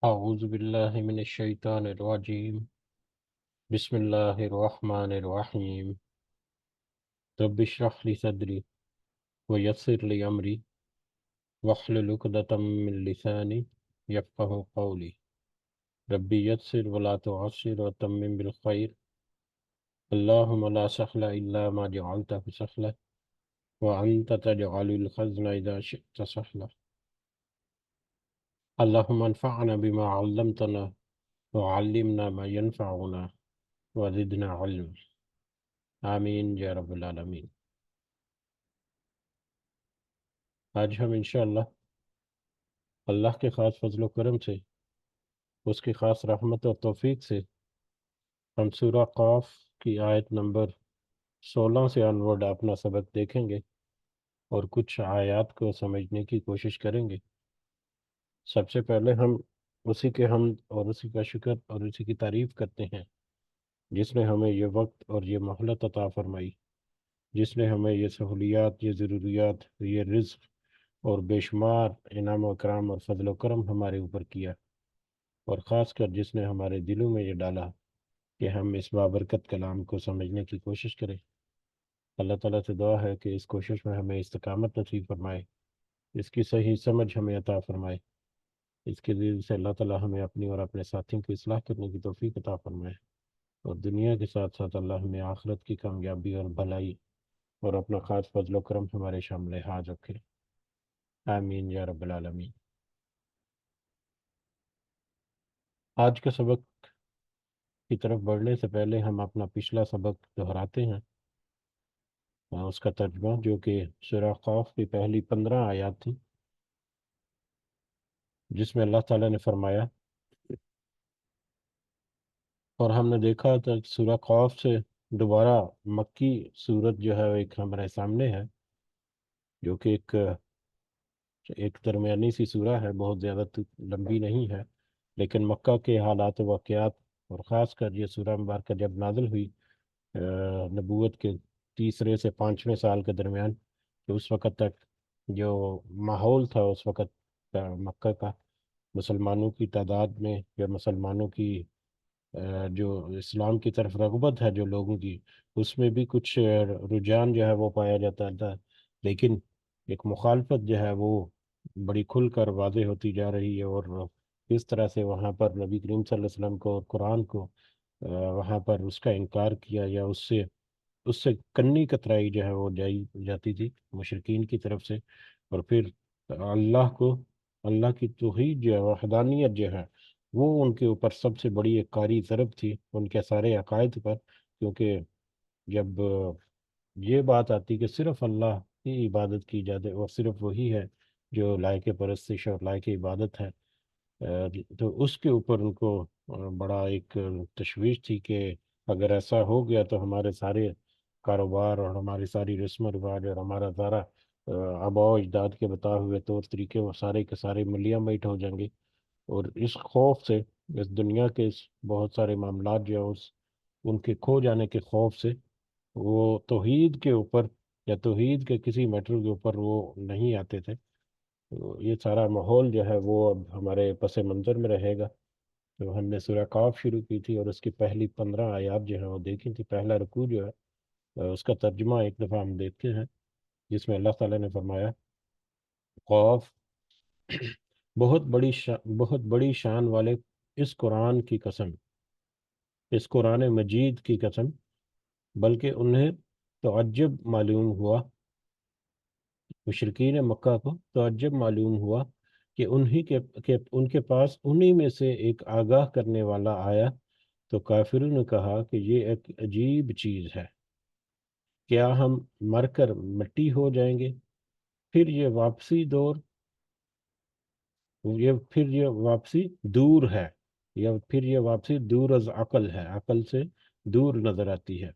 أعوذ بالله من الشيطان الرجيم بسم الله الرحمن الرحيم رب اشرح لي صدري ويسر لي أمري واحلل عقدة من لساني يفقهوا قولي ربي يسر ولا تعسر وتمم بالخير اللهم لا سهل إلا ما جعلته سهلا وأنت تجعل الحزن إذا شئت سهلا اللهم انفعنا بما علمتنا وعلمنا ما ينفعنا وزدنا علما آمین یا رب العالمین۔ آج ہم انشاءاللہ اللہ کے خاص فضل و کرم سے، اس کی خاص رحمت اور توفیق سے، ہم سورہ قاف کی آیت نمبر 16 سے آنورڈ اپنا سبق دیکھیں گے اور کچھ آیات کو سمجھنے کی کوشش کریں گے۔ سب سے پہلے ہم اسی کے حمد اور اسی کا شکر اور اسی کی تعریف کرتے ہیں جس نے ہمیں یہ وقت اور یہ مہلت عطا فرمائی، جس نے ہمیں یہ سہولیات، یہ ضروریات، یہ رزق اور بے شمار انعام و اکرام اور فضل و کرم ہمارے اوپر کیا، اور خاص کر جس نے ہمارے دلوں میں یہ ڈالا کہ ہم اس بابرکت کلام کو سمجھنے کی کوشش کریں۔ اللہ تعالیٰ سے دعا ہے کہ اس کوشش میں ہمیں استقامت نصیب فرمائے، اس کی صحیح سمجھ ہمیں عطا فرمائے، اس کے ذریعے سے اللہ تعالیٰ ہمیں اپنی اور اپنے ساتھیوں کی اصلاح کرنے کی توفیق عطا فرمائے، اور دنیا کے ساتھ ساتھ اللہ ہمیں آخرت کی کامیابی اور بھلائی اور اپنا خاص فضل و کرم ہمارے شامل حاضر رکھے۔ آمین یا رب العالمین۔ آج کا سبق کی طرف بڑھنے سے پہلے ہم اپنا پچھلا سبق دہراتے ہیں، اس کا ترجمہ جو کہ سورہ قاف کی پہلی 15 آیات تھی، جس میں اللہ تعالیٰ نے فرمایا، اور ہم نے دیکھا تھا کہ سورہ قاف سے دوبارہ مکی سورت جو ہے وہ ایک ہمارے سامنے ہے، جو کہ ایک درمیانی سی سورہ ہے، بہت زیادہ لمبی نہیں ہے، لیکن مکہ کے حالات و واقعات، اور خاص کر یہ سورہ مبارکہ جب نازل ہوئی نبوت کے تیسرے سے 5ویں سال کے درمیان، تو اس وقت تک جو ماحول تھا اس وقت مکہ کا، مسلمانوں کی تعداد میں یا مسلمانوں کی جو اسلام کی طرف رغبت ہے جو لوگوں کی، اس میں بھی کچھ رجحان جو ہے وہ پایا جاتا تھا، لیکن ایک مخالفت جو ہے وہ بڑی کھل کر واضح ہوتی جا رہی ہے، اور کس طرح سے وہاں پر نبی کریم صلی اللہ علیہ وسلم کو اور قرآن کو وہاں پر اس کا انکار کیا، یا اس سے کنی کترائی جو ہے وہ جائی جاتی تھی مشرکین کی طرف سے، اور پھر اللہ کی توحید جو ہے، وحدانیت جو ہے، وہ ان کے اوپر سب سے بڑی ایک کاری ضرب تھی ان کے سارے عقائد پر، کیونکہ جب یہ بات آتی کہ صرف اللہ کی عبادت کی جاتی اور صرف وہی ہے جو لائق پرستش اور لائق عبادت ہے، تو اس کے اوپر ان کو بڑا ایک تشویش تھی کہ اگر ایسا ہو گیا تو ہمارے سارے کاروبار اور ہماری ساری رسم و رواج اور ہمارا سارا آباء و اجداد کے بتائے ہوئے طور طریقے وہ سارے کے سارے ملیاں میٹ ہو جائیں گے، اور اس خوف سے، اس دنیا کے بہت سارے معاملات جو ہیں ان کے کھو جانے کے خوف سے، وہ توحید کے اوپر یا توحید کے کسی میٹر کے اوپر وہ نہیں آتے تھے۔ تو یہ سارا ماحول جو ہے وہ اب ہمارے پس منظر میں رہے گا۔ تو ہم نے سورہ قاف شروع کی تھی اور اس کی پہلی 15 آیات جو ہیں وہ دیکھی تھی۔ پہلا رکوع جو ہے اس کا ترجمہ ایک دفعہ ہم دیکھتے ہیں، جس میں اللہ تعالیٰ نے فرمایا، قاف، بہت بڑی شان والے اس قرآن کی قسم، اس قرآن مجید کی قسم، بلکہ انہیں تعجب معلوم ہوا، مشرکین مکہ کو تعجب معلوم ہوا کہ ان کے پاس انہی میں سے ایک آگاہ کرنے والا آیا، تو کافروں نے کہا کہ یہ ایک عجیب چیز ہے، کیا ہم مر کر مٹی ہو جائیں گے؟ پھر یہ واپسی دور پھر یہ واپسی دور ہے، یا پھر یہ واپسی دور از عقل ہے، عقل سے دور نظر آتی ہے۔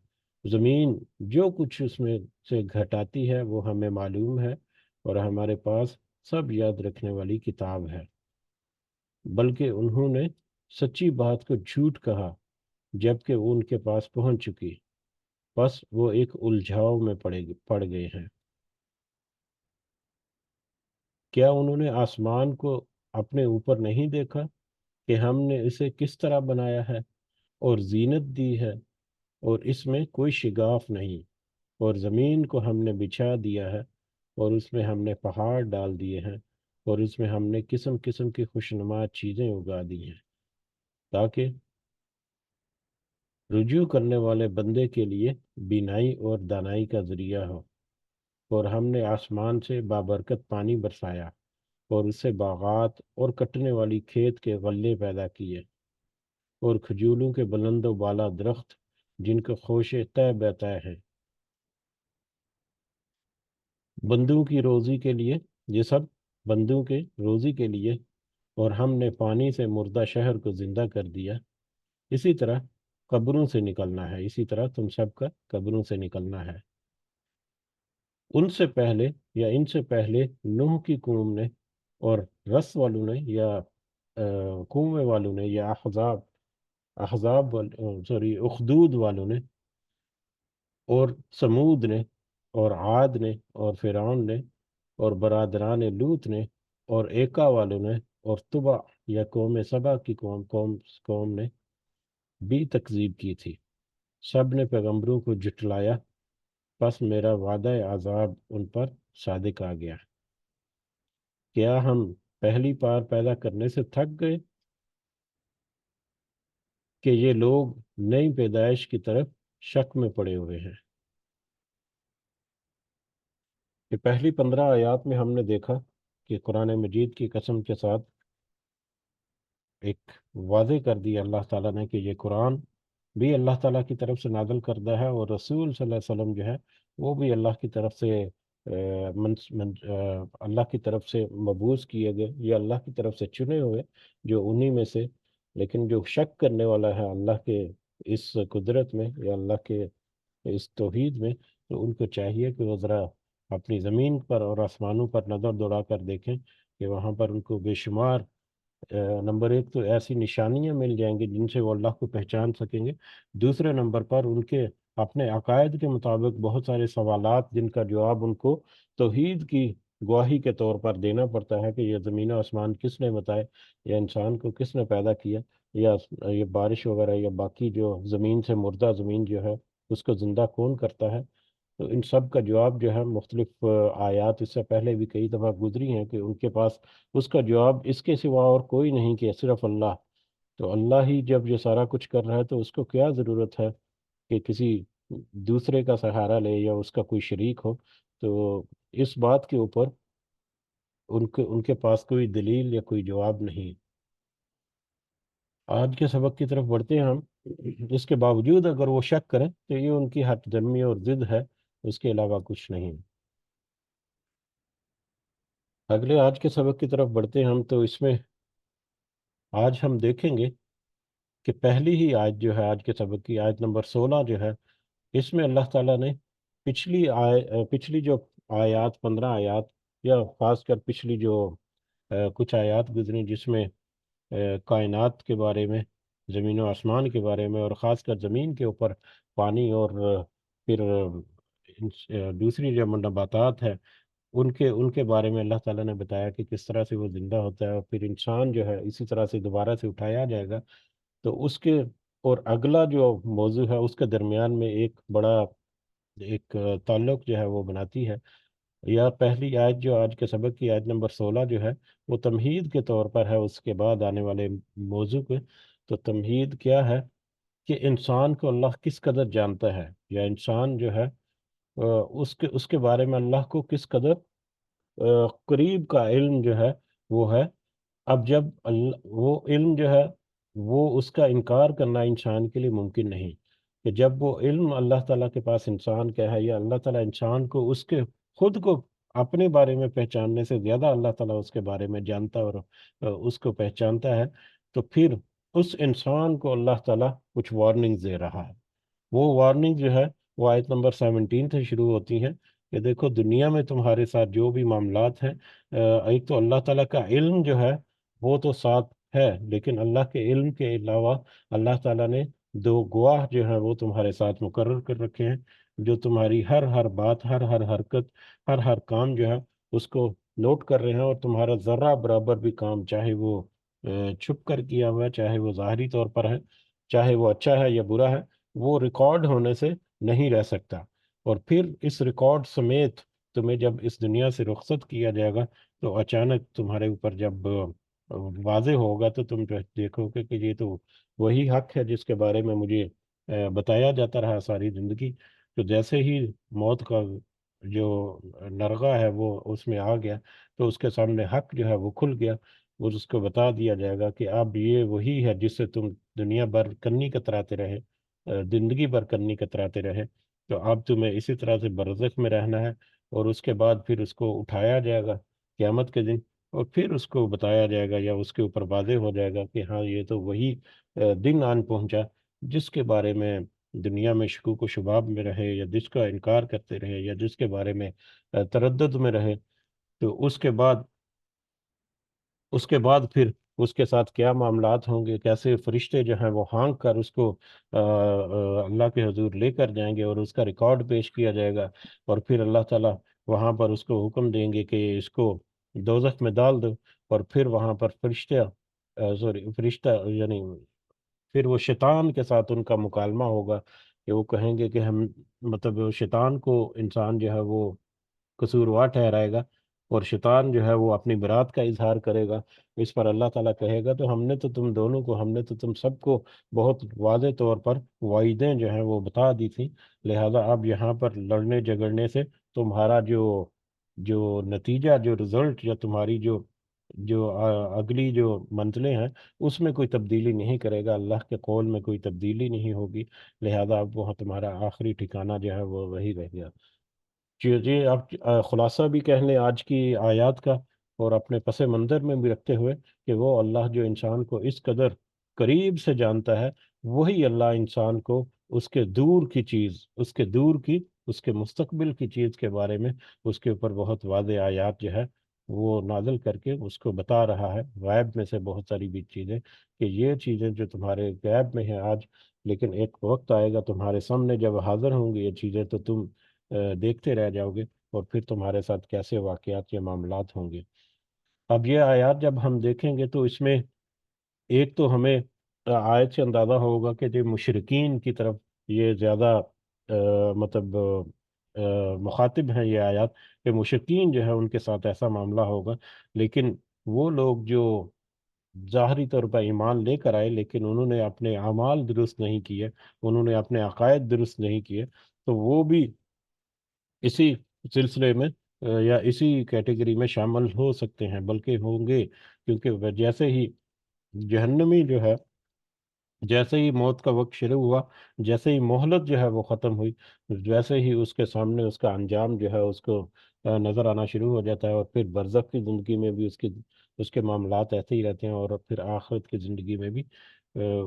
زمین جو کچھ اس میں سے گھٹاتی ہے وہ ہمیں معلوم ہے، اور ہمارے پاس سب یاد رکھنے والی کتاب ہے، بلکہ انہوں نے سچی بات کو جھوٹ کہا جبکہ وہ ان کے پاس پہنچ چکی، بس وہ ایک الجھاؤ میں پڑ گئے ہیں۔ کیا انہوں نے آسمان کو اپنے اوپر نہیں دیکھا کہ ہم نے اسے کس طرح بنایا ہے اور زینت دی ہے، اور اس میں کوئی شگاف نہیں، اور زمین کو ہم نے بچھا دیا ہے، اور اس میں ہم نے پہاڑ ڈال دیے ہیں، اور اس میں ہم نے قسم قسم کی خوشنما چیزیں اگا دی ہیں، تاکہ رجوع کرنے والے بندے کے لیے بینائی اور دانائی کا ذریعہ ہو۔ اور ہم نے آسمان سے بابرکت پانی برسایا، اور اس سے باغات اور کٹنے والی کھیت کے غلے پیدا کیے، اور کھجوروں کے بلند و بالا درخت جن کے خوشے طے بہ طے ہیں، بندوں کی روزی کے لیے، یہ سب بندوں کے روزی کے لیے۔ اور ہم نے پانی سے مردہ شہر کو زندہ کر دیا۔ اسی طرح قبروں سے نکلنا ہے، اسی طرح تم سب کا قبروں سے نکلنا ہے۔ ان سے پہلے یا ان سے پہلے نوح کی قوم نے اور رس والوں نے یا کنویں والوں نے یا احزاب سوری اخدود والوں نے اور سمود نے اور عاد نے اور فرعون نے اور برادران لوط نے اور ایکا والوں نے اور طبع یا قوم سبا کی قوم نے بھی تکذیب کی تھی۔ سب نے پیغمبروں کو جھٹلایا، پس میرا وعدہ عذاب ان پر صادق آ گیا۔ کیا ہم پہلی بار پیدا کرنے سے تھک گئے کہ یہ لوگ نئی پیدائش کی طرف شک میں پڑے ہوئے ہیں؟ کہ پہلی 15 آیات میں ہم نے دیکھا کہ قرآن مجید کی قسم کے ساتھ ایک واضح کر دیا اللہ تعالیٰ نے کہ یہ قرآن بھی اللہ تعالیٰ کی طرف سے نازل کردہ ہے، اور رسول صلی اللہ علیہ وسلم جو ہے وہ بھی اللہ کی طرف سے اللہ کی طرف سے مبعوث کیے گئے، یہ اللہ کی طرف سے چنے ہوئے جو انہی میں سے۔ لیکن جو شک کرنے والا ہے اللہ کے اس قدرت میں یا اللہ کے اس توحید میں، تو ان کو چاہیے کہ وہ ذرا اپنی زمین پر اور آسمانوں پر نظر دوڑا کر دیکھیں کہ وہاں پر ان کو بے شمار نمبر ایک تو ایسی نشانیاں مل جائیں گی جن سے وہ اللہ کو پہچان سکیں گے۔ دوسرے نمبر پر ان کے اپنے عقائد کے مطابق بہت سارے سوالات جن کا جواب ان کو توحید کی گواہی کے طور پر دینا پڑتا ہے کہ یہ زمین و آسمان کس نے بتائے، یا انسان کو کس نے پیدا کیا، یا یہ بارش وغیرہ یا باقی جو زمین سے مردہ زمین جو ہے اس کو زندہ کون کرتا ہے۔ تو ان سب کا جواب جو ہے مختلف آیات اس سے پہلے بھی کئی دفعہ گزری ہیں کہ ان کے پاس اس کا جواب اس کے سوا اور کوئی نہیں کہ صرف اللہ۔ تو اللہ ہی جب یہ سارا کچھ کر رہا ہے تو اس کو کیا ضرورت ہے کہ کسی دوسرے کا سہارا لے یا اس کا کوئی شریک ہو۔ تو اس بات کے اوپر ان کے پاس کوئی دلیل یا کوئی جواب نہیں۔ آج کے سبق کی طرف بڑھتے ہیں ہم۔ اس کے باوجود اگر وہ شک کریں تو یہ ان کی ہٹ درمی اور ضد ہے، اس کے علاوہ کچھ نہیں۔ اگلے آج کے سبق کی طرف بڑھتے ہیں ہم، تو اس میں آج ہم دیکھیں گے کہ پہلی ہی آیت جو ہے آج کے سبق کی آیت نمبر 16 جو ہے، اس میں اللہ تعالیٰ نے پچھلی جو آیات 15 آیات یا خاص کر پچھلی جو کچھ آیات گزری جس میں کائنات کے بارے میں، زمین و آسمان کے بارے میں، اور خاص کر زمین کے اوپر پانی اور پھر دوسری جو نباتات ہے ان کے بارے میں اللہ تعالیٰ نے بتایا کہ کس طرح سے وہ زندہ ہوتا ہے، اور پھر انسان جو ہے اسی طرح سے دوبارہ سے اٹھایا جائے گا۔ تو اس کے اور اگلا جو موضوع ہے اس کے درمیان میں ایک بڑا ایک تعلق جو ہے وہ بناتی ہے، یا پہلی آیت جو آج کے سبق کی آیت نمبر 16 جو ہے وہ تمہید کے طور پر ہے اس کے بعد آنے والے موضوع کے۔ تو تمہید کیا ہے کہ انسان کو اللہ کس قدر جانتا ہے، یا انسان جو ہے اس کے بارے میں اللہ کو کس قدر قریب کا علم جو ہے وہ ہے۔ اب جب وہ علم جو ہے وہ اس کا انکار کرنا انسان کے لیے ممکن نہیں، کہ جب وہ علم اللہ تعالیٰ کے پاس انسان کا ہے، یا اللہ تعالیٰ انسان کو اس کے خود کو اپنے بارے میں پہچاننے سے زیادہ اللہ تعالیٰ اس کے بارے میں جانتا اور اس کو پہچانتا ہے، تو پھر اس انسان کو اللہ تعالیٰ کچھ وارننگ دے رہا ہے۔ وہ وارننگ جو ہے وہ آیت نمبر 17 سے شروع ہوتی ہے کہ دیکھو دنیا میں تمہارے ساتھ جو بھی معاملات ہیں، ایک تو اللہ تعالیٰ کا علم جو ہے وہ تو ساتھ ہے، لیکن اللہ کے علم کے علاوہ اللہ تعالیٰ نے دو گواہ جو ہیں وہ تمہارے ساتھ مقرر کر رکھے ہیں، جو تمہاری ہر ہر بات، ہر ہر حرکت، ہر کام جو ہے اس کو نوٹ کر رہے ہیں، اور تمہارا ذرہ برابر بھی کام چاہے وہ چھپ کر کیا ہوا ہے، چاہے وہ ظاہری طور پر ہے، چاہے وہ اچھا ہے یا برا ہے، وہ ریکارڈ ہونے سے نہیں رہ سکتا۔ اور پھر اس ریکارڈ سمیت تمہیں جب اس دنیا سے رخصت کیا جائے گا، تو اچانک تمہارے اوپر جب واضح ہوگا، تو تم جو دیکھو گے کہ یہ تو وہی حق ہے جس کے بارے میں مجھے بتایا جاتا رہا ساری زندگی۔ تو جیسے ہی موت کا جو نرغہ ہے وہ اس میں آ گیا، تو اس کے سامنے حق جو ہے وہ کھل گیا، اور اس کو بتا دیا جائے گا کہ اب یہ وہی ہے جس سے تم دنیا بھر کنی کتراتے رہے، زندگی بھر کنی کتراتے رہے، تو اب تمہیں اسی طرح سے برزخ میں رہنا ہے۔ اور اس کے بعد پھر اس کو اٹھایا جائے گا قیامت کے دن، اور پھر اس کو بتایا جائے گا یا اس کے اوپر واضح ہو جائے گا کہ ہاں یہ تو وہی دن آن پہنچا جس کے بارے میں دنیا میں شکوک و شباب میں رہے، یا جس کا انکار کرتے رہے، یا جس کے بارے میں تردد میں رہے۔ تو اس کے بعد پھر اس کے ساتھ کیا معاملات ہوں گے، کیسے فرشتے جو ہیں وہ ہانک کر اس کو اللہ کے حضور لے کر جائیں گے، اور اس کا ریکارڈ پیش کیا جائے گا، اور پھر اللہ تعالیٰ وہاں پر اس کو حکم دیں گے کہ اس کو دوزخ میں ڈال دو۔ اور پھر وہاں پر فرشتہ یعنی پھر وہ شیطان کے ساتھ ان کا مکالمہ ہوگا، کہ وہ کہیں گے کہ ہم، مطلب شیطان کو انسان جو ہے وہ قصوروار ٹھہرائے گا، اور شیطان جو ہے وہ اپنی برات کا اظہار کرے گا۔ اس پر اللہ تعالیٰ کہے گا تو ہم نے تو تم سب کو بہت واضح طور پر وعیدیں جو ہیں وہ بتا دی تھی، لہذا اب یہاں پر لڑنے جھگڑنے سے تمہارا جو جو نتیجہ، جو رزلٹ، یا تمہاری جو جو اگلی جو منزلیں ہیں، اس میں کوئی تبدیلی نہیں کرے گا، اللہ کے قول میں کوئی تبدیلی نہیں ہوگی، لہذا اب وہاں تمہارا آخری ٹھکانہ جو ہے وہ وہی رہ گیا۔ جی جی، آپ خلاصہ بھی کہہ لیں آج کی آیات کا، اور اپنے پس منظر میں بھی رکھتے ہوئے کہ وہ اللہ جو انسان کو اس قدر قریب سے جانتا ہے، وہی اللہ انسان کو اس کے دور کی چیز، اس کے مستقبل کی چیز کے بارے میں اس کے اوپر بہت واضح آیات جو ہے وہ نازل کر کے اس کو بتا رہا ہے، غیب میں سے بہت ساری بھی چیزیں، کہ یہ چیزیں جو تمہارے غیب میں ہیں آج، لیکن ایک وقت آئے گا تمہارے سامنے جب حاضر ہوں گی یہ چیزیں، تو تم دیکھتے رہ جاؤ گے، اور پھر تمہارے ساتھ کیسے واقعات یا معاملات ہوں گے۔ اب یہ آیات جب ہم دیکھیں گے تو اس میں ایک تو ہمیں آیت سے اندازہ ہوگا کہ جو مشرقین کی طرف یہ زیادہ مطلب مخاطب ہیں یہ آیات، کہ مشرقین جو ہے ان کے ساتھ ایسا معاملہ ہوگا، لیکن وہ لوگ جو ظاہری طور پر ایمان لے کر آئے، لیکن انہوں نے اپنے اعمال درست نہیں کیے، انہوں نے اپنے عقائد درست نہیں کیے، تو وہ بھی اسی سلسلے میں یا اسی کیٹیگری میں شامل ہو سکتے ہیں، بلکہ ہوں گے، کیونکہ جیسے ہی جہنمی جو ہے، جیسے ہی موت کا وقت شروع ہوا، جیسے ہی مہلت جو ہے وہ ختم ہوئی، جیسے ہی اس کے سامنے اس کا انجام جو ہے اس کو نظر آنا شروع ہو جاتا ہے، اور پھر برزخ کی زندگی میں بھی اس کے معاملات ایسے ہی رہتے ہیں، اور پھر آخرت کی زندگی میں بھی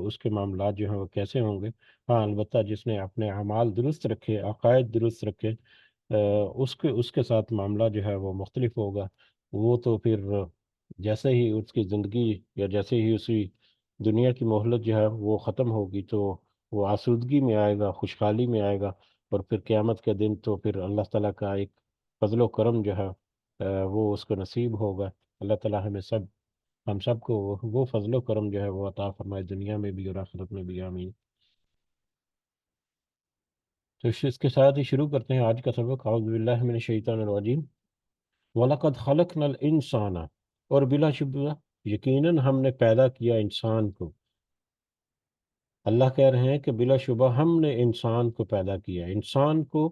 اس کے معاملات جو ہیں وہ کیسے ہوں گے۔ ہاں، البتہ جس نے اپنے اعمال درست رکھے، عقائد درست رکھے، اس کے ساتھ معاملہ جو ہے وہ مختلف ہوگا۔ وہ تو پھر جیسے ہی اس کی زندگی، یا جیسے ہی اسی دنیا کی مہلت جو ہے وہ ختم ہوگی، تو وہ آسودگی میں آئے گا، خوشحالی میں آئے گا، اور پھر قیامت کے دن تو پھر اللہ تعالیٰ کا ایک فضل و کرم جو ہے وہ اس کو نصیب ہوگا۔ اللہ تعالیٰ ہم سب کو وہ فضل و کرم جو ہے وہ عطا فرمائے، دنیا میں بھی اور آخرت میں بھی، آمین۔ تو اس کے ساتھ ہی شروع کرتے ہیں آج کا سبق۔ اعوذ باللہ من الشیطان الرجیم۔ وَلَقَدْ خَلَقْنَا الْإِنسَانَ، اور بلا شبہ یقیناً ہم نے پیدا کیا انسان کو۔ اللہ کہہ رہے ہیں کہ بلا شبہ ہم نے انسان کو پیدا کیا۔ انسان کو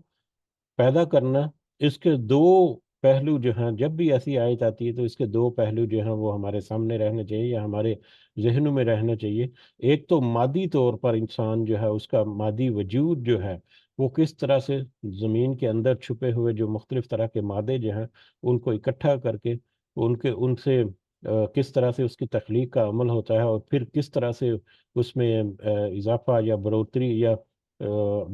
پیدا کرنا، اس کے دو پہلو جو ہیں، جب بھی ایسی آیت آتی ہے تو اس کے دو پہلو جو ہیں وہ ہمارے سامنے رہنے چاہیے، یا ہمارے ذہنوں میں رہنا چاہیے۔ ایک تو مادی طور پر انسان جو ہے، اس کا مادی وجود جو ہے وہ کس طرح سے زمین کے اندر چھپے ہوئے جو مختلف طرح کے مادے جو ہیں ان کو اکٹھا کر کے ان سے کس طرح سے اس کی تخلیق کا عمل ہوتا ہے، اور پھر کس طرح سے اس میں اضافہ یا بڑھوتری، یا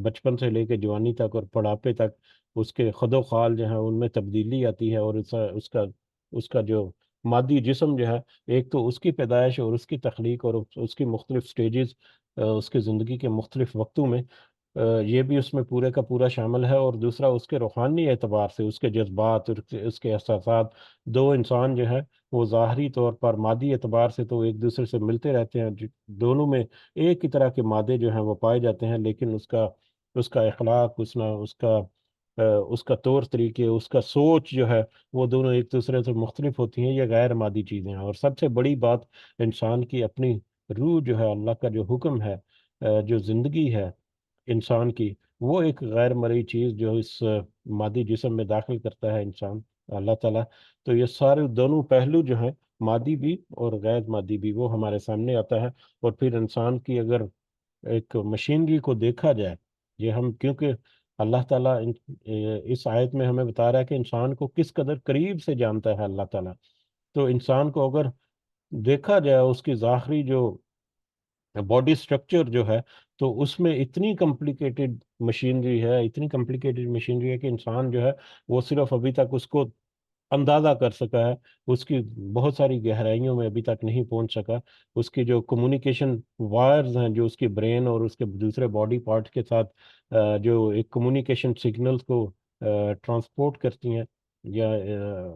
بچپن سے لے کے جوانی تک اور بڑھاپے تک اس کے خد و خال جو ہیں ان میں تبدیلی آتی ہے، اور اس کا جو مادی جسم جو ہے، ایک تو اس کی پیدائش اور اس کی تخلیق اور اس کی مختلف سٹیجز، اس کی زندگی کے مختلف وقتوں میں یہ بھی اس میں پورے کا پورا شامل ہے، اور دوسرا اس کے روحانی اعتبار سے اس کے جذبات اور اس کے احساسات. دو انسان جو ہے وہ ظاہری طور پر مادی اعتبار سے تو ایک دوسرے سے ملتے رہتے ہیں، دونوں میں ایک ہی طرح کے مادے جو ہیں وہ پائے جاتے ہیں، لیکن اس کا اخلاق، اس کا طور طریقے، اس کا سوچ جو ہے وہ دونوں ایک دوسرے سے مختلف ہوتی ہیں. یہ غیر مادی چیزیں ہیں. اور سب سے بڑی بات، انسان کی اپنی روح جو ہے، اللہ کا جو حکم ہے، جو زندگی ہے انسان کی، وہ ایک غیر مرئی چیز جو اس مادی جسم میں داخل کرتا ہے انسان، اللہ تعالیٰ. تو یہ سارے دونوں پہلو جو ہیں، مادی بھی اور غیر مادی بھی، وہ ہمارے سامنے آتا ہے. اور پھر انسان کی اگر ایک مشینری کو دیکھا جائے، یہ ہم کیونکہ اللہ تعالیٰ اس آیت میں ہمیں بتا رہا ہے کہ انسان کو کس قدر قریب سے جانتا ہے اللہ تعالیٰ. تو انسان کو اگر دیکھا جائے، اس کی ظاہری جو باڈی سٹرکچر جو ہے، تو اس میں اتنی کمپلیکیٹڈ مشینری ہے، اتنی کمپلیکیٹڈ مشینری ہے کہ انسان جو ہے وہ صرف ابھی تک اس کو اندازہ کر سکا ہے. اس کی بہت ساری گہرائیوں میں ابھی تک نہیں پہنچ سکا. اس کی جو کمیونیکیشن وائرز ہیں، جو اس کی برین اور اس کے دوسرے باڈی پارٹ کے ساتھ جو ایک کمیونیکیشن سگنلز کو ٹرانسپورٹ کرتی ہیں یا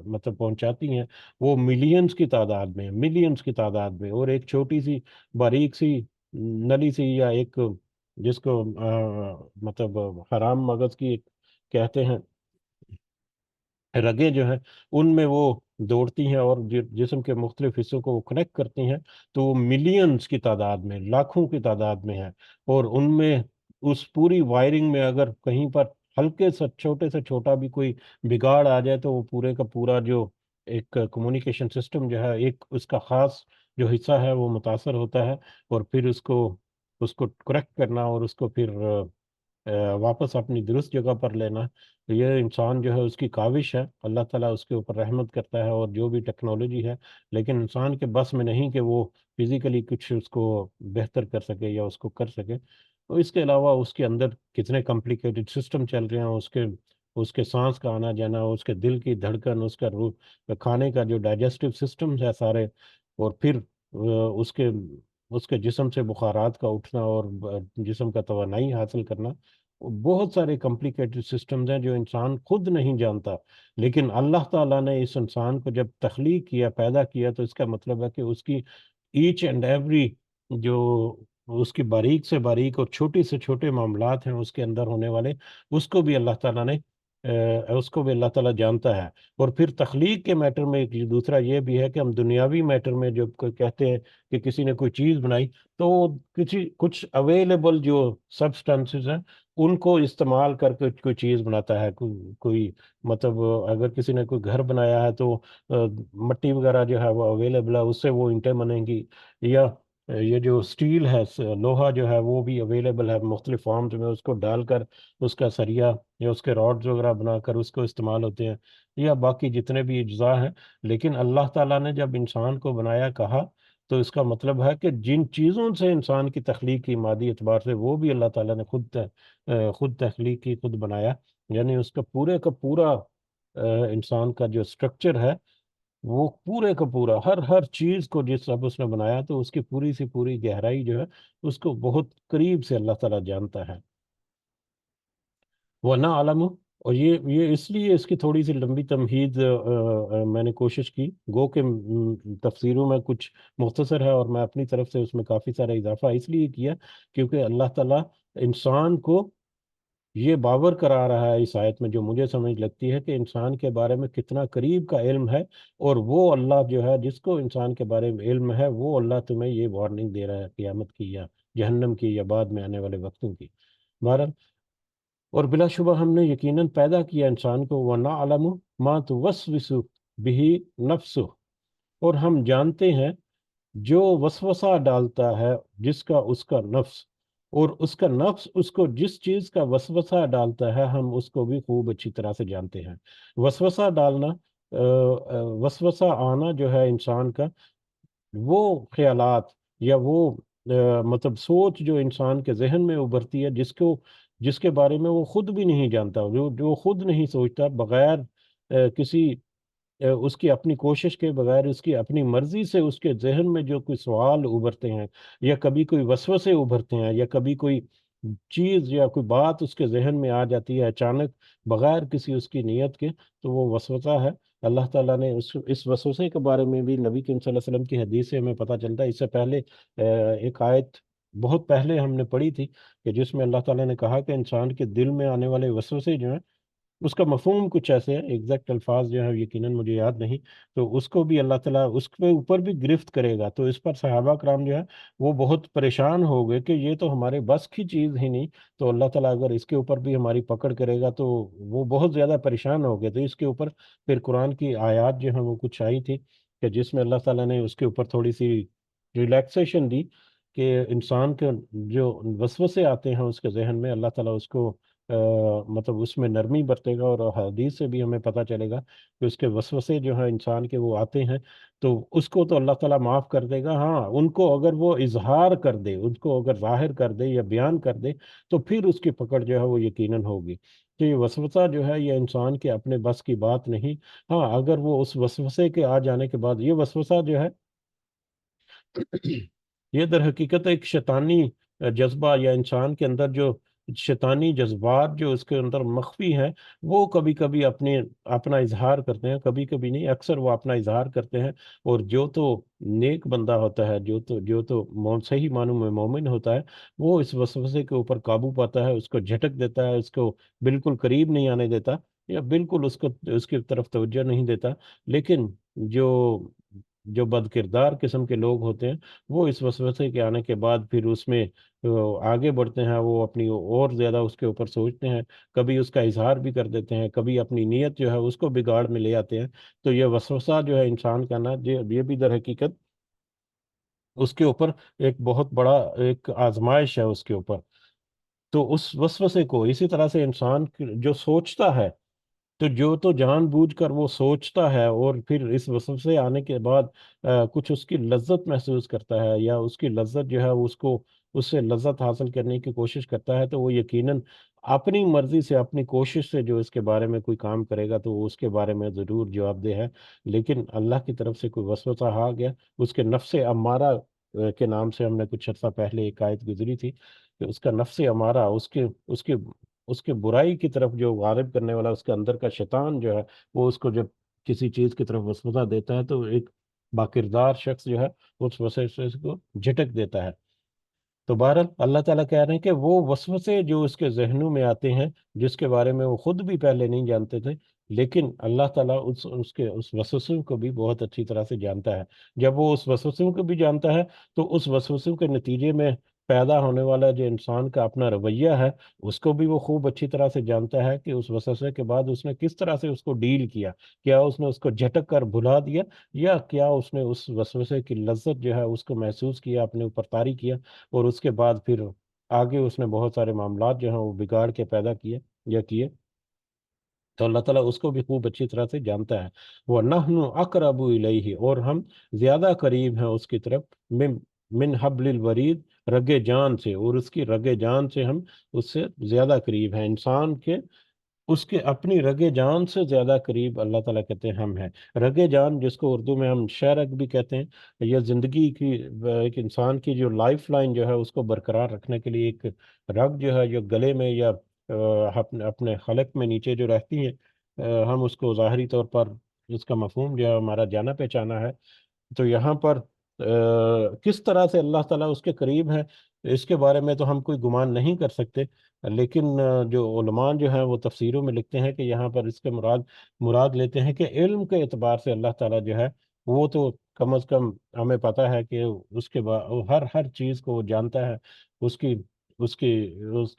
مطلب پہنچاتی ہیں، وہ ملینز کی تعداد میں، ملینز کی تعداد میں. اور ایک چھوٹی سی باریک سی نلی سی، یا ایک جس کو مطلب حرام مغز کی کہتے ہیں، رگیں جو ہیں ان میں وہ دوڑتی ہیں اور جسم کے مختلف حصوں کو وہ کنیکٹ کرتی ہیں. تو وہ ملینز کی تعداد میں، لاکھوں کی تعداد میں ہے. اور ان میں اس پوری وائرنگ میں اگر کہیں پر ہلکے سے چھوٹے سے چھوٹا بھی کوئی بگاڑ آ جائے، تو وہ پورے کا پورا جو ایک کمیونیکیشن سسٹم جو ہے، ایک اس کا خاص جو حصہ ہے وہ متاثر ہوتا ہے. اور پھر اس کو کریکٹ کرنا اور اس کو پھر واپس اپنی درست جگہ پر لینا، یہ انسان جو ہے اس کی کاوش ہے. اللہ تعالیٰ اس کے اوپر رحمت کرتا ہے، اور جو بھی ٹیکنالوجی ہے، لیکن انسان کے بس میں نہیں کہ وہ فزیکلی کچھ اس کو بہتر کر سکے یا اس کو کر سکے. تو اس کے علاوہ اس کے اندر کتنے کمپلیکیٹڈ سسٹم چل رہے ہیں، اس کے سانس کا آنا جانا، اس کے دل کی دھڑکن، اس کا روح، کھانے کا جو ڈائجسٹو سسٹم ہے سارے. اور پھر اس کے جسم سے بخارات کا اٹھنا اور جسم کا توانائی حاصل کرنا. بہت سارے کمپلیکیٹڈ سسٹمز ہیں جو انسان خود نہیں جانتا. لیکن اللہ تعالیٰ نے اس انسان کو جب تخلیق کیا، پیدا کیا، تو اس کا مطلب ہے کہ اس کی ایچ اینڈ ایوری جو اس کی باریک سے باریک اور چھوٹی سے چھوٹے معاملات ہیں اس کے اندر ہونے والے، اس کو بھی اللہ تعالیٰ نے اس کو بھی اللہ تعالیٰ جانتا ہے. اور پھر تخلیق کے میٹر میں ایک دوسرا یہ بھی ہے کہ ہم دنیاوی میٹر میں جب کہتے ہیں کہ کسی نے کوئی چیز بنائی، تو کچھ اویلیبل جو سبسٹانسز ہیں ان کو استعمال کر کے کوئی چیز بناتا ہے. کوئی مطلب اگر کسی نے کوئی گھر بنایا ہے، تو مٹی وغیرہ جو ہے وہ اویلیبل ہے، اس سے وہ اینٹیں بنیں گی. یا یہ جو اسٹیل ہے، لوہا جو ہے وہ بھی اویلیبل ہے مختلف فارمز میں، اس کو ڈال کر اس کا سریا یا اس کے راڈز وغیرہ بنا کر اس کو استعمال ہوتے ہیں، یا باقی جتنے بھی اجزاء ہیں. لیکن اللہ تعالیٰ نے جب انسان کو بنایا کہا، تو اس کا مطلب ہے کہ جن چیزوں سے انسان کی تخلیق کی مادی اعتبار سے، وہ بھی اللہ تعالیٰ نے خود تخلیق کی، خود بنایا. یعنی اس کا پورے کا پورا انسان کا جو سٹرکچر ہے، وہ پورے کا پورا ہر چیز کو جس اب اس نے بنایا، تو اس کی پوری سی پوری گہرائی جو ہے اس کو بہت قریب سے اللہ تعالیٰ جانتا ہے. وہ نہ عالم. اور یہ اس لیے اس کی تھوڑی سی لمبی تمہید میں نے کوشش کی، گو کہ تفسیروں میں کچھ مختصر ہے، اور میں اپنی طرف سے اس میں کافی سارا اضافہ اس لیے کیا کیونکہ اللہ تعالیٰ انسان کو یہ باور کرا رہا ہے اس آیت میں، جو مجھے سمجھ لگتی ہے کہ انسان کے بارے میں کتنا قریب کا علم ہے. اور وہ اللہ جو ہے جس کو انسان کے بارے میں علم ہے، وہ اللہ تمہیں یہ وارننگ دے رہا ہے قیامت کی یا جہنم کی یا بعد میں آنے والے وقتوں کی. بہرحال، اور بلا شبہ ہم نے یقیناً پیدا کیا انسان کو، وَنَعْلَمُ مَا تُوَسْوِسُ بِهِ نَفْسُهُ، اور ہم جانتے ہیں جو وسوسہ ڈالتا ہے جس کا اس کا نفس. اور اس کا نفس اس کو جس چیز کا وسوسہ ڈالتا ہے، ہم اس کو بھی خوب اچھی طرح سے جانتے ہیں. وسوسہ ڈالنا، وسوسہ آنا جو ہے انسان کا، وہ خیالات یا وہ مطلب سوچ جو انسان کے ذہن میں ابھرتی ہے، جس کے بارے میں وہ خود بھی نہیں جانتا، جو خود نہیں سوچتا، بغیر کسی اس کی اپنی کوشش کے بغیر، اس کی اپنی مرضی سے اس کے ذہن میں جو کوئی سوال ابھرتے ہیں، یا کبھی کوئی وسوسے ابھرتے ہیں، یا کبھی کوئی چیز یا کوئی بات اس کے ذہن میں آ جاتی ہے اچانک، بغیر کسی اس کی نیت کے، تو وہ وسوسہ ہے۔ اللہ تعالیٰ نے اس وسوسے کے بارے میں بھی نبی کریم صلی اللہ علیہ وسلم کی حدیث سے ہمیں پتہ چلتا ہے۔ اس سے پہلے ایک آیت بہت پہلے ہم نے پڑھی تھی، کہ جس میں اللہ تعالیٰ نے کہا کہ انسان کے دل میں آنے والے وسوسے جو ہیں، اس کا مفہوم کچھ ایسے ہے، ایگزیکٹ الفاظ جو ہے یقیناً مجھے یاد نہیں، تو اس کو بھی اللہ تعالیٰ اس کے اوپر بھی گرفت کرے گا۔ تو اس پر صحابہ کرام جو ہے وہ بہت پریشان ہو گئے کہ یہ تو ہمارے بس کی چیز ہی نہیں، تو اللہ تعالیٰ اگر اس کے اوپر بھی ہماری پکڑ کرے گا تو وہ بہت زیادہ پریشان ہو گئے۔ تو اس کے اوپر پھر قرآن کی آیات جو ہیں وہ کچھ آئی تھی، کہ جس میں اللہ تعالیٰ نے اس کے اوپر تھوڑی سی ریلیکسیشن دی، کہ انسان کے جو وسوسے آتے ہیں اس کے ذہن میں، اللہ تعالیٰ اس کو مطلب اس میں نرمی برتے گا، اور حدیث سے بھی ہمیں پتہ چلے گا کہ اس کے وسوسے جو ہیں انسان کے وہ آتے ہیں، تو اس کو تو اللہ تعالیٰ معاف کر دے گا۔ ہاں، ان کو اگر وہ اظہار کر دے، ان کو اگر ظاہر کر دے یا بیان کر دے، تو پھر اس کی پکڑ جو ہے وہ یقیناً ہوگی۔ تو یہ وسوسہ جو ہے یہ انسان کے اپنے بس کی بات نہیں۔ ہاں، اگر وہ اس وسوسے کے آ جانے کے بعد، یہ وسوسہ جو ہے یہ در حقیقت ایک شیطانی جذبہ، یا انسان کے اندر جو شیطانی جذبات جو اس کے اندر مخفی ہیں، وہ کبھی کبھی اپنا اظہار کرتے ہیں، کبھی کبھی نہیں، اکثر وہ اپنا اظہار کرتے ہیں۔ اور جو تو نیک بندہ ہوتا ہے، جو تو صحیح معنوں میں مومن ہوتا ہے، وہ اس وسوسے کے اوپر قابو پاتا ہے، اس کو جھٹک دیتا ہے، اس کو بالکل قریب نہیں آنے دیتا، یا بالکل اس کی طرف توجہ نہیں دیتا۔ لیکن جو جو بد کردار قسم کے لوگ ہوتے ہیں، وہ اس وسوسے کے آنے کے بعد پھر اس میں آگے بڑھتے ہیں، وہ اپنی اور زیادہ اس کے اوپر سوچتے ہیں، کبھی اس کا اظہار بھی کر دیتے ہیں، کبھی اپنی نیت جو ہے اس کو بگاڑ میں لے آتے ہیں۔ تو یہ وسوسہ جو ہے انسان کا نا، یہ بھی در حقیقت اس کے اوپر ایک بہت بڑا ایک آزمائش ہے اس کے اوپر۔ تو اس وسوسے کو اسی طرح سے انسان جو سوچتا ہے، تو جو تو جان بوجھ کر وہ سوچتا ہے، اور پھر اس وسوسے آنے کے بعد کچھ اس کی لذت محسوس کرتا ہے، یا اس کی لذت جو ہے اس سے لذت حاصل کرنے کی کوشش کرتا ہے، تو وہ یقیناً اپنی مرضی سے، اپنی کوشش سے جو اس کے بارے میں کوئی کام کرے گا تو وہ اس کے بارے میں ضرور جواب دہ ہے۔ لیکن اللہ کی طرف سے کوئی وسوسہ آ گیا، اس کے نفس امارہ کے نام سے ہم نے کچھ عرصہ پہلے ایک آیت گزری تھی، کہ اس کا نفس امارہ، اس کے برائی کی طرف جو غالب کرنے والا اس کے اندر کا شیطان جو ہے، وہ اس کو جب کسی چیز کی طرف وسوسہ دیتا ہے، تو ایک باکردار شخص جو ہے اس وسوسے کو جھٹک دیتا ہے۔ تو بہرحال اللہ تعالیٰ کہہ رہے ہیں کہ وہ وسوسے جو اس کے ذہنوں میں آتے ہیں، جس کے بارے میں وہ خود بھی پہلے نہیں جانتے تھے، لیکن اللہ تعالیٰ اس وسوسوں کو بھی بہت اچھی طرح سے جانتا ہے۔ جب وہ اس وسوسوں کو بھی جانتا ہے، تو اس وسوسوں کے نتیجے میں پیدا ہونے والا جو انسان کا اپنا رویہ ہے، اس کو بھی وہ خوب اچھی طرح سے جانتا ہے، کہ اس وسوسے کے بعد اس نے کس طرح سے اس کو ڈیل کیا۔ کیا اس نے اس کو جھٹک کر بھلا دیا، یا کیا اس نے اس وسوسے کی لذت جو ہے اس کو محسوس کیا، اپنے اوپر طاری کیا، اور اس کے بعد پھر آگے اس نے بہت سارے معاملات جو ہیں وہ بگاڑ کے پیدا کیے یا کیے۔ تو اللہ تعالیٰ اس کو بھی خوب اچھی طرح سے جانتا ہے۔ وَنَحْنُ أَقْرَبُ إِلَيْهِ، اور ہم زیادہ قریب ہیں اس کی طرف، من حبل الورید، رگ جان سے، اور اس کی رگ جان سے ہم اس سے زیادہ قریب ہیں، انسان کے اس کے اپنی رگ جان سے زیادہ قریب اللہ تعالیٰ کہتے ہیں ہم ہیں۔ رگ جان، جس کو اردو میں ہم شہرگ بھی کہتے ہیں، یہ زندگی کی ایک انسان کی جو لائف لائن جو ہے اس کو برقرار رکھنے کے لیے ایک رگ جو ہے، جو گلے میں یا اپنے خلق میں نیچے جو رہتی ہے، ہم اس کو ظاہری طور پر اس کا مفہوم جو ہے ہمارا جانا پہچانا ہے۔ تو یہاں پر کس طرح سے اللہ تعالیٰ اس کے قریب ہے، اس کے بارے میں تو ہم کوئی گمان نہیں کر سکتے، لیکن جو علماء جو ہیں وہ تفسیروں میں لکھتے ہیں کہ یہاں پر اس کے مراد لیتے ہیں کہ علم کے اعتبار سے اللہ تعالیٰ جو ہے وہ تو کم از کم ہمیں پتہ ہے کہ اس کے ہر چیز کو وہ جانتا ہے، اس کی اس کی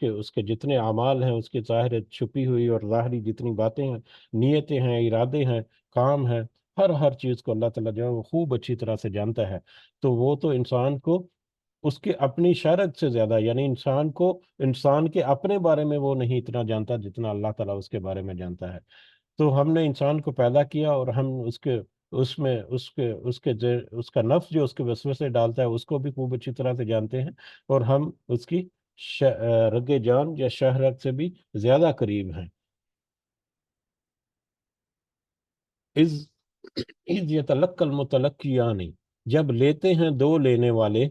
اس کے جتنے اعمال ہیں، اس کی ظاہر چھپی ہوئی اور ظاہری جتنی باتیں ہیں، نیتیں ہیں، ارادے ہیں، کام ہیں، ہر چیز کو اللہ تعالیٰ جو ہے وہ خوب اچھی طرح سے جانتا ہے۔ تو وہ تو انسان کو اس کی اپنی شرط سے زیادہ، یعنی انسان کے اپنے بارے میں وہ نہیں اتنا جانتا جتنا اللہ تعالیٰ اس کے بارے میں جانتا ہے۔ تو ہم نے انسان کو پیدا کیا، اور ہم اس کا نفس جو اس کے وسوسے ڈالتا ہے اس کو بھی خوب اچھی طرح سے جانتے ہیں، اور ہم اس کی رگ جان یا شہرت سے بھی زیادہ قریب ہیں۔ از از یتلقی المتلقیان، جب لیتے ہیں دو لینے والے،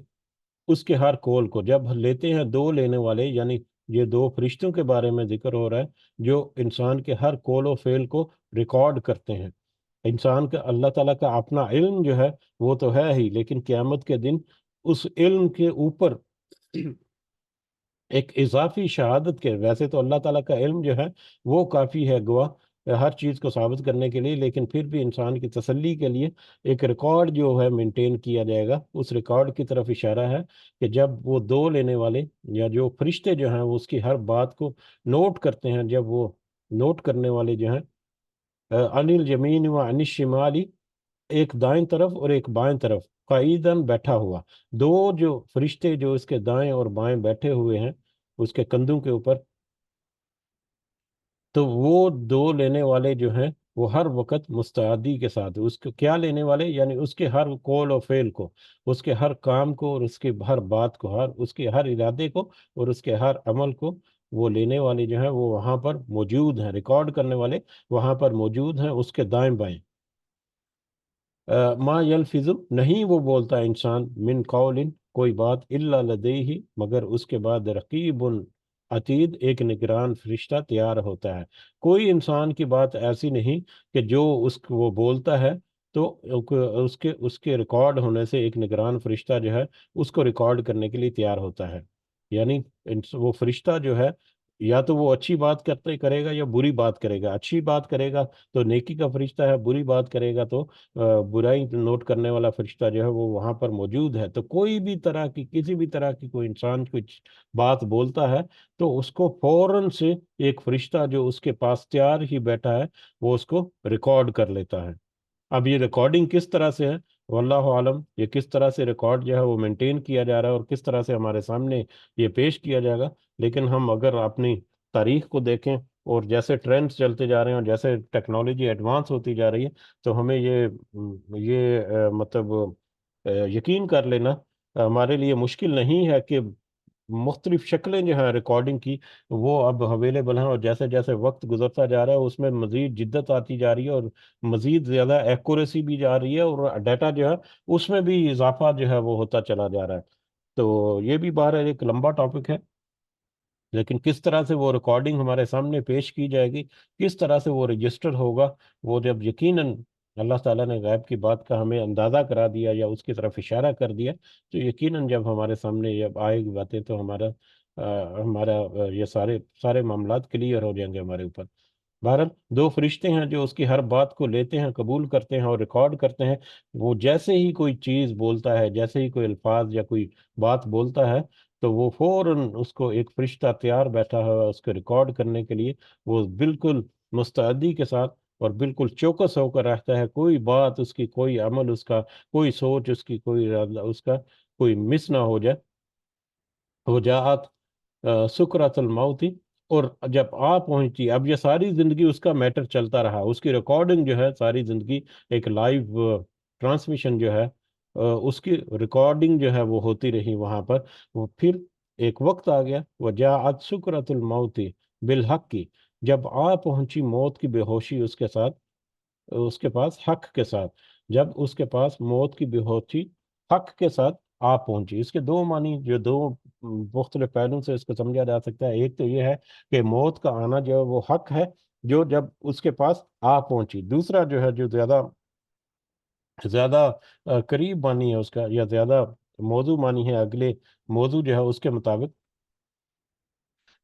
اس کے ہر کول کو جب لیتے ہیں دو لینے والے، یعنی یہ دو فرشتوں کے بارے میں ذکر ہو رہا ہے جو انسان کے ہر کول و فعل کو ریکارڈ کرتے ہیں۔ انسان کا اللہ تعالیٰ کا اپنا علم جو ہے وہ تو ہے ہی، لیکن قیامت کے دن اس علم کے اوپر ایک اضافی شہادت کے، ویسے تو اللہ تعالیٰ کا علم جو ہے وہ کافی ہے گواہ ہر چیز کو ثابت کرنے کے لیے، لیکن پھر بھی انسان کی تسلی کے لیے ایک ریکارڈ جو ہے مینٹین کیا جائے گا۔ اس ریکارڈ کی طرف اشارہ ہے کہ جب وہ دو لینے والے یا جو فرشتے جو ہیں وہ اس کی ہر بات کو نوٹ کرتے ہیں، جب وہ نوٹ کرنے والے جو ہیں انل جمین و انل شمالی، ایک دائیں طرف اور ایک بائیں طرف قائدن بیٹھا ہوا، دو جو فرشتے جو اس کے دائیں اور بائیں بیٹھے ہوئے ہیں اس کے کندھوں کے اوپر، تو وہ دو لینے والے جو ہیں وہ ہر وقت مستعدی کے ساتھ اس کو کیا لینے والے، یعنی اس کے ہر قول و فعل کو، اس کے ہر کام کو اور اس کے ہر بات کو، اس کے ہر ارادے کو اور اس کے ہر عمل کو وہ لینے والے جو ہیں وہ وہاں پر موجود ہیں، ریکارڈ کرنے والے وہاں پر موجود ہیں اس کے دائیں بائیں۔ ما یلفظ، نہیں وہ بولتا انسان، من قول، کوئی بات، الا لدیہ، مگر اس کے بعد رقیب عتید، ایک نگران فرشتہ تیار ہوتا ہے۔ کوئی انسان کی بات ایسی نہیں کہ جو وہ بولتا ہے تو اس کے ریکارڈ ہونے سے ایک نگران فرشتہ جو ہے اس کو ریکارڈ کرنے کے لیے تیار ہوتا ہے۔ یعنی وہ فرشتہ جو ہے یا تو وہ اچھی بات کرے گا یا بری بات کرے گا، اچھی بات کرے گا تو نیکی کا فرشتہ ہے، بری بات کرے گا تو برائی نوٹ کرنے والا فرشتہ جو ہے وہ وہاں پر موجود ہے۔ تو کوئی بھی طرح کی، کسی بھی طرح کی کوئی انسان کچھ بات بولتا ہے تو اس کو فوراً سے ایک فرشتہ جو اس کے پاس تیار ہی بیٹھا ہے وہ اس کو ریکارڈ کر لیتا ہے۔ اب یہ ریکارڈنگ کس طرح سے ہے واللہ عالم، یہ کس طرح سے ریکارڈ جو ہے وہ مینٹین کیا جا رہا ہے اور کس طرح سے ہمارے سامنے یہ پیش کیا جائے گا، لیکن ہم اگر اپنی تاریخ کو دیکھیں اور جیسے ٹرینڈز چلتے جا رہے ہیں اور جیسے ٹیکنالوجی ایڈوانس ہوتی جا رہی ہے تو ہمیں مطلب یقین کر لینا ہمارے لیے مشکل نہیں ہے کہ مختلف شکلیں جو ہیں ریکارڈنگ کی وہ اب اویلیبل ہیں، اور جیسے جیسے وقت گزرتا جا رہا ہے اس میں مزید جدت آتی جا رہی ہے اور مزید زیادہ ایکوریسی بھی جا رہی ہے اور ڈیٹا جو ہے اس میں بھی اضافہ جو ہے وہ ہوتا چلا جا رہا ہے۔ تو یہ بھی بہرحال ایک لمبا ٹاپک ہے، لیکن کس طرح سے وہ ریکارڈنگ ہمارے سامنے پیش کی جائے گی، کس طرح سے وہ رجسٹر ہوگا، وہ جب یقیناً اللہ تعالیٰ نے غیب کی بات کا ہمیں اندازہ کرا دیا یا اس کی طرف اشارہ کر دیا تو یقیناً جب ہمارے سامنے جب آئے گی باتیں تو ہمارا یہ سارے سارے معاملات کلیئر ہو جائیں گے ہمارے اوپر۔ بہرحال دو فرشتے ہیں جو اس کی ہر بات کو لیتے ہیں، قبول کرتے ہیں اور ریکارڈ کرتے ہیں۔ وہ جیسے ہی کوئی چیز بولتا ہے، جیسے ہی کوئی الفاظ یا کوئی بات بولتا ہے تو وہ فوراً اس کو ایک فرشتہ تیار بیٹھا ہوا ہے اس کو ریکارڈ کرنے کے لیے، وہ بالکل مستعدی کے ساتھ اور بالکل چوکس ہو کر رہتا ہے، کوئی بات اس کی، کوئی عمل اس کا، کوئی سوچ اس کی، کوئی ارادہ اس کا کوئی مس نہ ہو جائے۔ ہو جاءت سکرات الموت، اور جب آ پہنچی، اب یہ ساری زندگی اس کا میٹر چلتا رہا، اس کی ریکارڈنگ جو ہے ساری زندگی ایک لائیو ٹرانسمیشن جو ہے اس کی ریکارڈنگ جو ہے وہ ہوتی رہی وہاں پر۔ وہ پھر ایک وقت آ گیا، وجاءت سکرات الموت بالحق کی، جب آ پہنچی موت کی بے ہوشی اس کے ساتھ، اس کے پاس حق کے ساتھ، جب اس کے پاس موت کی بے ہوشی حق کے ساتھ آ پہنچی۔ اس کے دو معنی، جو دو مختلف پہلوؤں سے اس کو سمجھا جا سکتا ہے، ایک تو یہ ہے کہ موت کا آنا جو ہے وہ حق ہے جو جب اس کے پاس آ پہنچی، دوسرا جو ہے جو زیادہ زیادہ قریب معنی ہے اس کا یا زیادہ موضوع معنی ہے اگلے موضوع جو ہے اس کے مطابق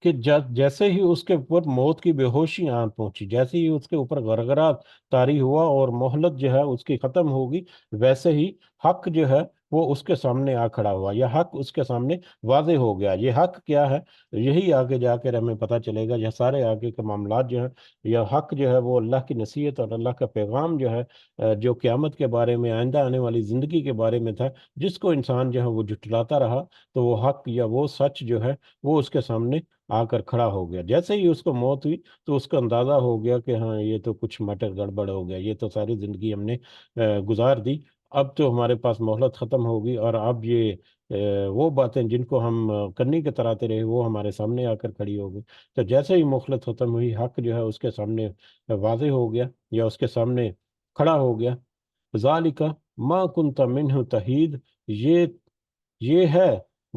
کہ جیسے ہی اس کے اوپر موت کی بے ہوشی آن پہنچی، جیسے ہی اس کے اوپر غرغرات طاری ہوا اور مہلت جو ہے اس کی ختم ہوگی، ویسے ہی حق جو ہے وہ اس کے سامنے آ کھڑا ہوا، یہ حق اس کے سامنے واضح ہو گیا۔ یہ حق کیا ہے یہی آگے جا کر ہمیں پتہ چلے گا، یہ سارے آگے کے معاملات جو ہیں، یہ حق جو ہے وہ اللہ کی نصیحت اور اللہ کا پیغام جو ہے جو قیامت کے بارے میں، آئندہ آنے والی زندگی کے بارے میں تھا، جس کو انسان جو ہے وہ جھٹلاتا رہا تو وہ حق یا وہ سچ جو ہے وہ اس کے سامنے آ کر کھڑا ہو گیا۔ جیسے ہی اس کو موت ہوئی تو اس کا اندازہ ہو گیا کہ ہاں یہ تو کچھ مٹر گڑبڑ ہو گیا، یہ تو ساری زندگی ہم نے گزار دی، اب تو ہمارے پاس مہلت ختم ہوگی اور اب یہ وہ باتیں جن کو ہم کرنے کے تراتے رہے وہ ہمارے سامنے آ کر کھڑی ہو گئی۔ تو جیسے ہی مہلت ختم ہوئی، حق جو ہے اس کے سامنے واضح ہو گیا یا اس کے سامنے کھڑا ہو گیا۔ ذالک ما کنت منہ تحید، یہ ہے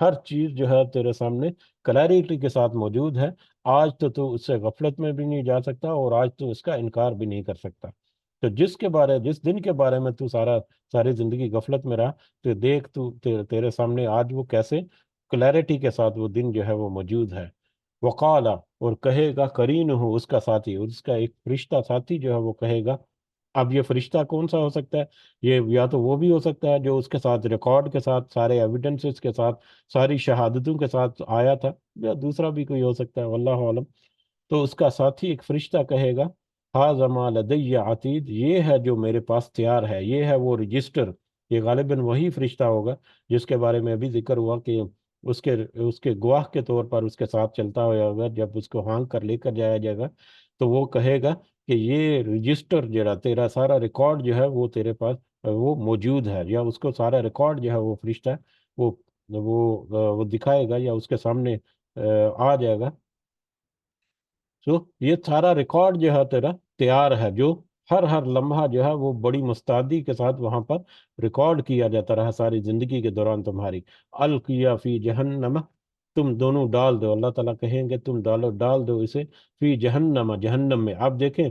ہر چیز جو ہے تیرے سامنے کلیئرٹی کے ساتھ موجود ہے۔ آج تو اس سے غفلت میں بھی نہیں جا سکتا، اور آج تو اس کا انکار بھی نہیں کر سکتا۔ تو جس دن کے بارے میں تو ساری زندگی غفلت میں رہا، تو دیکھ تیرے سامنے آج وہ کیسے کلیئرٹی کے ساتھ وہ دن جو ہے وہ موجود ہے۔ وقالا، اور کہے گا کرین ہو، اس کا ساتھی، اور اس کا ایک فرشتہ ساتھی جو ہے وہ کہے گا۔ اب یہ فرشتہ کون سا ہو سکتا ہے؟ یہ یا تو وہ بھی ہو سکتا ہے جو اس کے ساتھ ریکارڈ کے ساتھ، سارے ایویڈنسز کے ساتھ، ساری شہادتوں کے ساتھ آیا تھا، یا دوسرا بھی کوئی ہو سکتا ہے، واللہ عالم۔ تو اس کا ساتھی ایک فرشتہ کہے گا، ہاذا ما لدی عتید، یہ ہے جو میرے پاس تیار ہے، یہ ہے وہ رجسٹر۔ یہ غالباً وہی فرشتہ ہوگا جس کے بارے میں ابھی ذکر ہوا کہ اس کے گواہ کے طور پر اس کے ساتھ چلتا ہوگا، جب اس کو ہانک کر لے کر جایا جائے گا، تو وہ کہے گا کہ یہ رجسٹر جڑا تیرا سارا ریکارڈ جو ہے وہ تیرے پاس وہ موجود ہے، یا اس کو سارا ریکارڈ جو ہے وہ فرشتہ وہ وہ دکھائے گا، یا اس کے سامنے آ جائے گا۔ یہ سارا ریکارڈ جو ہے تیرا تیار ہے، جو ہر لمحہ جو ہے وہ بڑی مستعدی کے ساتھ وہاں پر ریکارڈ کیا جاتا رہا ساری زندگی کے دوران تمہاری۔ القیا فی جہنم، تم دونوں ڈال دو، اللہ تعالیٰ کہیں گے تم ڈال دو اسے فی جہنم، جہنم میں۔ آپ دیکھیں،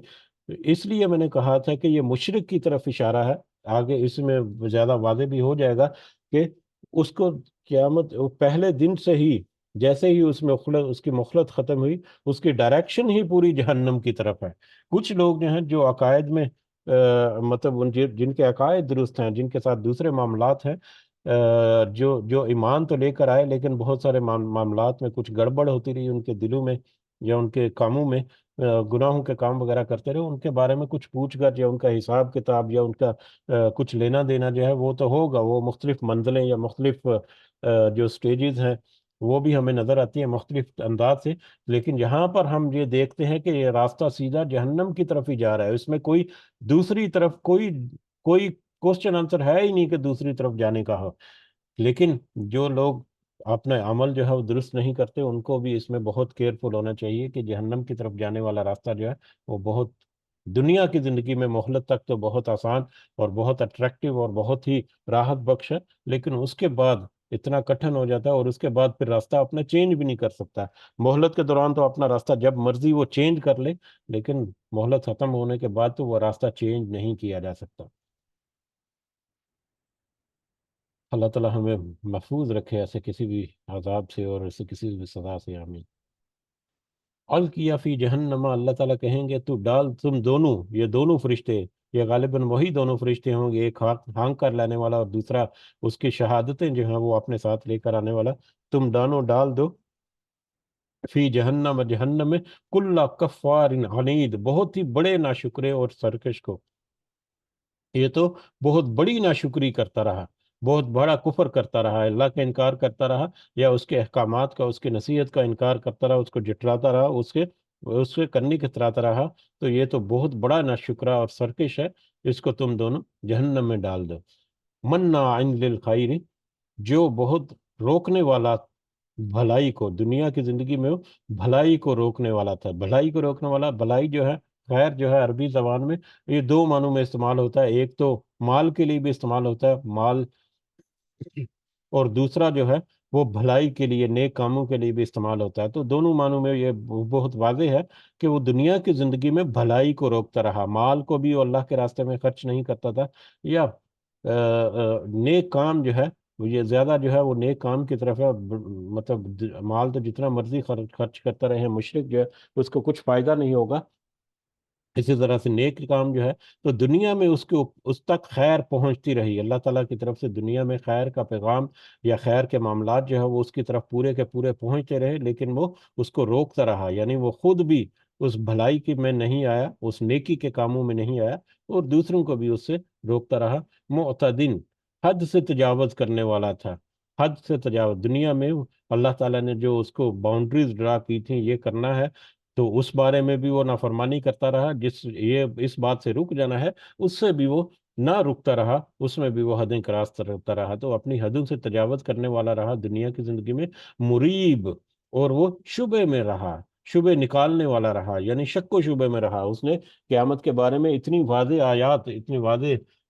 اس لیے میں نے کہا تھا کہ یہ مشرک کی طرف اشارہ ہے۔ آگے اس میں زیادہ واضح بھی ہو جائے گا کہ اس کو قیامت پہلے دن سے ہی، جیسے ہی اس کی مخلت ختم ہوئی، اس کی ڈائریکشن ہی پوری جہنم کی طرف ہے۔ کچھ لوگ جو ہیں جو عقائد میں مطلب جن کے عقائد درست ہیں، جن کے ساتھ دوسرے معاملات ہیں، جو ایمان تو لے کر آئے، لیکن بہت سارے معاملات میں کچھ گڑبڑ ہوتی رہی ان کے دلوں میں، یا ان کے کاموں میں گناہوں کے کام وغیرہ کرتے رہے، ان کے بارے میں کچھ پوچھ گچھ یا ان کا حساب کتاب یا ان کا کچھ لینا دینا جو ہے وہ تو ہوگا۔ وہ مختلف منزلیں یا مختلف جو سٹیجز ہیں وہ بھی ہمیں نظر آتی ہیں مختلف انداز سے، لیکن یہاں پر ہم یہ دیکھتے ہیں کہ یہ راستہ سیدھا جہنم کی طرف ہی جا رہا ہے۔ اس میں کوئی دوسری طرف کوئی کوشچن آنسر ہے ہی نہیں کہ دوسری طرف جانے کا ہو۔ لیکن جو لوگ اپنا عمل جو ہے وہ درست نہیں کرتے، ان کو بھی اس میں بہت کیئرفل ہونا چاہیے کہ جہنم کی طرف جانے والا راستہ جو ہے وہ بہت، دنیا کی زندگی میں مہلت تک تو بہت آسان اور بہت اٹریکٹیو اور بہت ہی راحت بخش ہے، لیکن اس کے بعد اتنا کٹھن ہو جاتا ہے، اور اس کے بعد پھر راستہ اپنا چینج بھی نہیں کر سکتا۔ مہلت کے دوران تو اپنا راستہ جب مرضی وہ چینج کر لے، لیکن مہلت ختم ہونے کے بعد تو وہ راستہ چینج نہیں کیا جا سکتا۔ اللہ تعالیٰ ہمیں محفوظ رکھے ایسے کسی بھی عذاب سے اور ایسے کسی بھی سزا سے، آمین۔ القیا فی جہنم، اللہ تعالیٰ کہیں گے تو ڈال، تم دونوں، یہ دونوں فرشتے، یہ غالباً وہی دونوں فرشتے ہوں گے، ایک ہانک کر لانے والا اور دوسرا اس کی شہادتیں جو ہیں وہ اپنے ساتھ لے کر آنے والا، تم دونوں ڈال دو فی جہنم، جہنم میں، کل کفار عنید، بہت ہی بڑے ناشکرے اور سرکش کو۔ یہ تو بہت بڑی ناشکری کرتا رہا، بہت بڑا کفر کرتا رہا، اللہ کا انکار کرتا رہا، یا اس کے احکامات کا، اس کے نصیحت کا انکار کرتا رہا، اس کو جٹلاتا رہا، اس کے کرنے کی طرح رہا، تو یہ تو بہت بڑا ناشکرا اور سرکش ہے۔ اس کو تم دونوں جہنم میں ڈال دو۔ مناع للخیر، جو بہت روکنے والا بھلائی کو، دنیا کی زندگی میں وہ بھلائی کو روکنے والا تھا۔ بھلائی کو روکنے والا، بھلائی جو ہے، خیر جو ہے عربی زبان میں یہ دو معنوں میں استعمال ہوتا ہے، ایک تو مال کے لیے بھی استعمال ہوتا ہے، مال، اور دوسرا جو ہے وہ بھلائی کے لیے، نیک کاموں کے لیے بھی استعمال ہوتا ہے۔ تو دونوں معنوں میں یہ بہت واضح ہے کہ وہ دنیا کی زندگی میں بھلائی کو روکتا رہا، مال کو بھی وہ اللہ کے راستے میں خرچ نہیں کرتا تھا، یا نیک کام جو ہے یہ زیادہ جو ہے وہ نیک کام کی طرف ہے، مطلب مال تو جتنا مرضی خرچ کرتا رہے، مشرک جو ہے اس کو کچھ فائدہ نہیں ہوگا۔ اسی طرح سے نیک کام جو ہے تو دنیا میں اس تک خیر پہنچتی رہی، اللہ تعالیٰ کی طرف سے دنیا میں خیر کا پیغام یا خیر کے معاملات جو ہے وہ اس کی طرف پورے کے پورے پہنچتے رہے، لیکن وہ اس کو روکتا رہا، یعنی وہ خود بھی اس بھلائی کی میں نہیں آیا، اس نیکی کے کاموں میں نہیں آیا، اور دوسروں کو بھی اس سے روکتا رہا۔ معتدن، حد سے تجاوز کرنے والا تھا، حد سے تجاوز دنیا میں، اللہ تعالیٰ نے جو اس کو باؤنڈریز ڈرا کی تھیں یہ کرنا ہے، تو اس بارے میں بھی وہ نافرمانی کرتا رہا، اس بات سے رک جانا ہے اس سے بھی وہ نہ رکتا رہا، اس میں بھی وہ حدیں کراس کرتا رہا، تو اپنی حدوں سے تجاوز کرنے والا رہا دنیا کی زندگی میں، مریب، اور وہ شبے میں رہا، شبے نکالنے والا رہا، یعنی شک و شبے میں رہا۔ اس نے قیامت کے بارے میں اتنی واضح آیات، اتنی واضح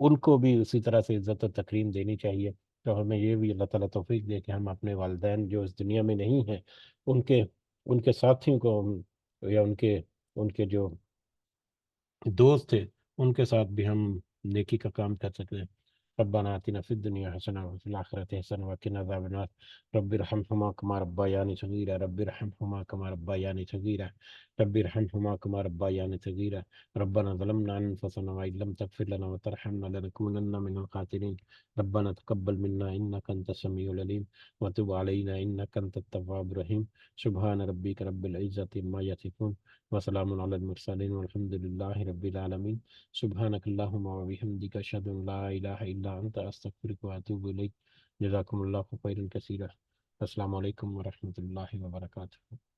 ان کو بھی اسی طرح سے عزت و تکریم دینی چاہیے۔ تو ہمیں یہ بھی اللہ تعالیٰ توفیق دے کہ ہم اپنے والدین جو اس دنیا میں نہیں ہیں، ان کے ان کے ساتھیوں کو یا ان کے جو دوست تھے، ان کے ساتھ بھی ہم نیکی کا کام کر سکتے ہیں۔ ربنا آتنا فی الدنیا حسنہ وفی الآخرۃ حسنہ وقنا عذاب النار، رب ارحمہما کما ربیانی صغیرا، رب ارحمہما کما ربیانی صغیرا، رب ارحمہما کما ربیانی صغیرا، ربنا ظلمنا انفسنا وإن لم تغفر لنا وترحمنا لنكونن من الخاسرين، ربنا تقبل منا انك انت السميع العليم وتب علينا انك انت التواب الرحيم، سبحان ربك رب العزة عما يصفون وسلام على المرسلين والحمد لله رب العالمين، سبحانك اللهم وبحمدك أشهد أن لا إله إلا أنت أستغفرك وأتوب إليك، جزاكم الله خيرا كثيرا، السلام عليكم ورحمة الله وبركاته۔